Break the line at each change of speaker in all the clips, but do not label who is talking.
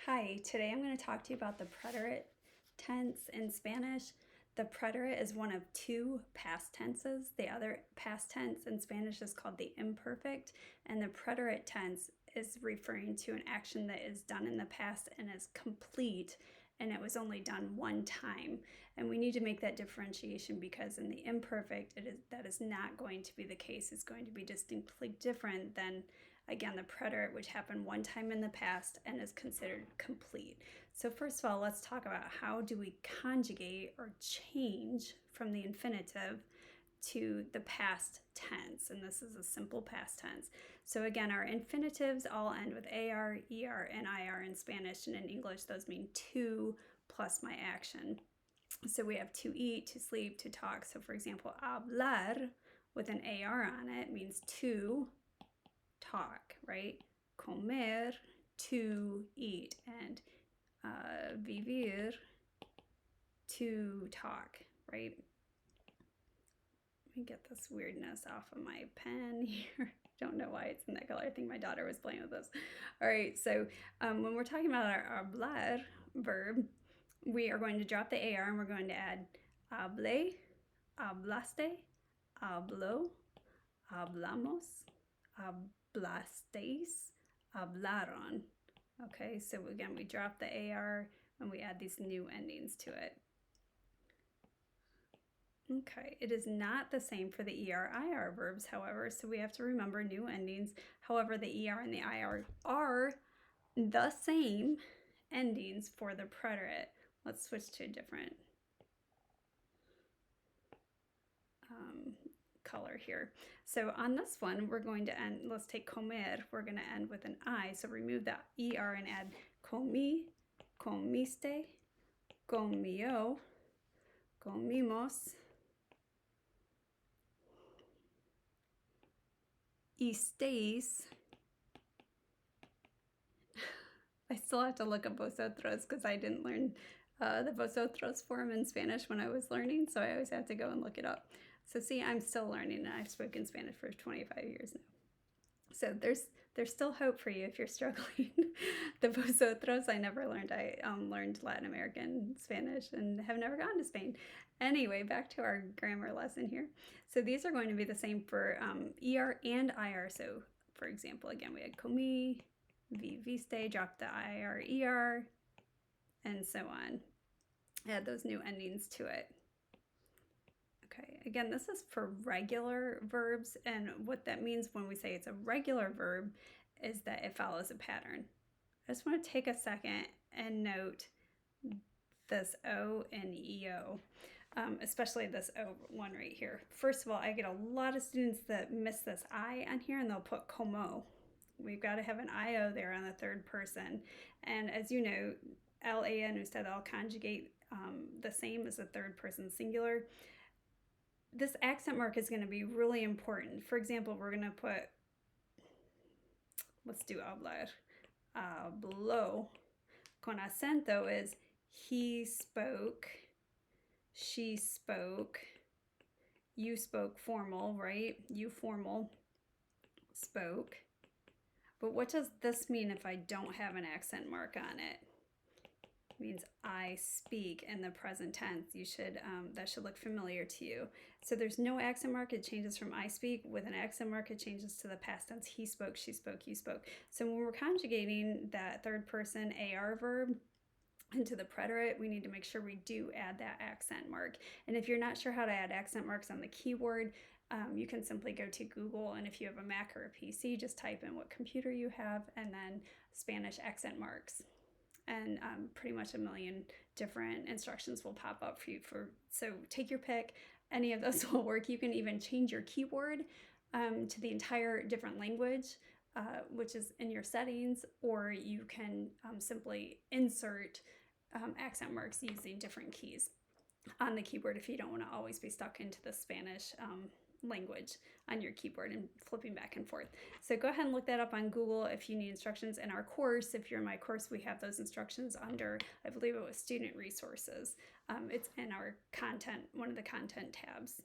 Hi, today I'm going to talk to you about the preterite tense in Spanish. The preterite is one of two past tenses. The other past tense in Spanish is called the imperfect, and the preterite tense is referring to an action that is done in the past and is complete, and it was only done one time. And we need to make that differentiation because in the imperfect, that is not going to be the case. It's going to be distinctly different than, again, the preterite, which happened one time in the past and is considered complete. So first of all, let's talk about how do we conjugate or change from the infinitive to the past tense. And this is a simple past tense. So again, our infinitives all end with AR, ER, and IR in Spanish, and in English those mean to plus my action. So we have to eat, to sleep, to talk. So for example, hablar with an AR on it means to talk, right? Comer, to eat, and vivir, to talk, right? Let me get this weirdness off of my pen here. Don't know why it's in that color. I think my daughter was playing with this. All right, so when we're talking about our hablar verb, we are going to drop the AR and we're going to add hable, hablaste, hablo, hablamos, hablasteis, hablaron. Okay, so again, we drop the AR and we add these new endings to it. Okay, it is not the same for the ER-IR verbs, however, so we have to remember new endings. However, the ER and the IR are the same endings for the preterite. Let's switch to a different color here. So on this one, we're going to end, let's take comer, we're going to end with an I, so remove the ER and add comí, comiste, comió, comimos, isteis. I still have to look up vosotros because I didn't learn the vosotros form in Spanish when I was learning, so I always have to go and look it up. So see, I'm still learning, and I've spoken Spanish for 25 years now. So there's still hope for you if you're struggling. The vosotros I never learned. I learned Latin American Spanish and have never gone to Spain. Anyway, back to our grammar lesson here. So these are going to be the same for ER and IR. So for example, again, we had comí, viviste, drop the IR, ER, and so on. Add those new endings to it. Okay, again, this is for regular verbs, and what that means when we say it's a regular verb is that it follows a pattern. I just want to take a second and note this O and EO, especially this O one right here. First of all, I get a lot of students that miss this I on here and they'll put como. We've got to have an IO there on the third person. And as you know, LAN usted, I'll conjugate the same as the third person singular. This accent mark is going to be really important. For example, we're going to put, let's do hablar. Habló. Con acento is he spoke, she spoke, you spoke formal, right? You formal spoke. But what does this mean if I don't have an accent mark on it? Means I speak in the present tense. You should that should look familiar to you. So there's no accent mark. It changes from I speak. With an accent mark, it changes to the past tense. He spoke, she spoke, you spoke. So when we're conjugating that third person AR verb into the preterite, we need to make sure we do add that accent mark. And if you're not sure how to add accent marks on the keyboard, you can simply go to Google, and if you have a Mac or a PC, just type in what computer you have and then Spanish accent marks. And pretty much a million different instructions will pop up for you. So take your pick. Any of those will work. You can even change your keyword to the entire different language, which is in your settings, or you can simply insert accent marks using different keys on the keyboard if you don't want to always be stuck into the Spanish language on your keyboard and flipping back and forth. So go ahead and look that up on Google if you need instructions. In our course, if you're in my course, we have those instructions under, I believe it was student resources. It's in our content, one of the content tabs.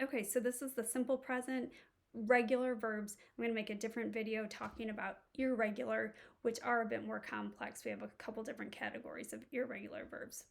Okay, so this is the simple present. regular verbs. I'm going to make a different video talking about irregular, which are a bit more complex. We have a couple different categories of irregular verbs.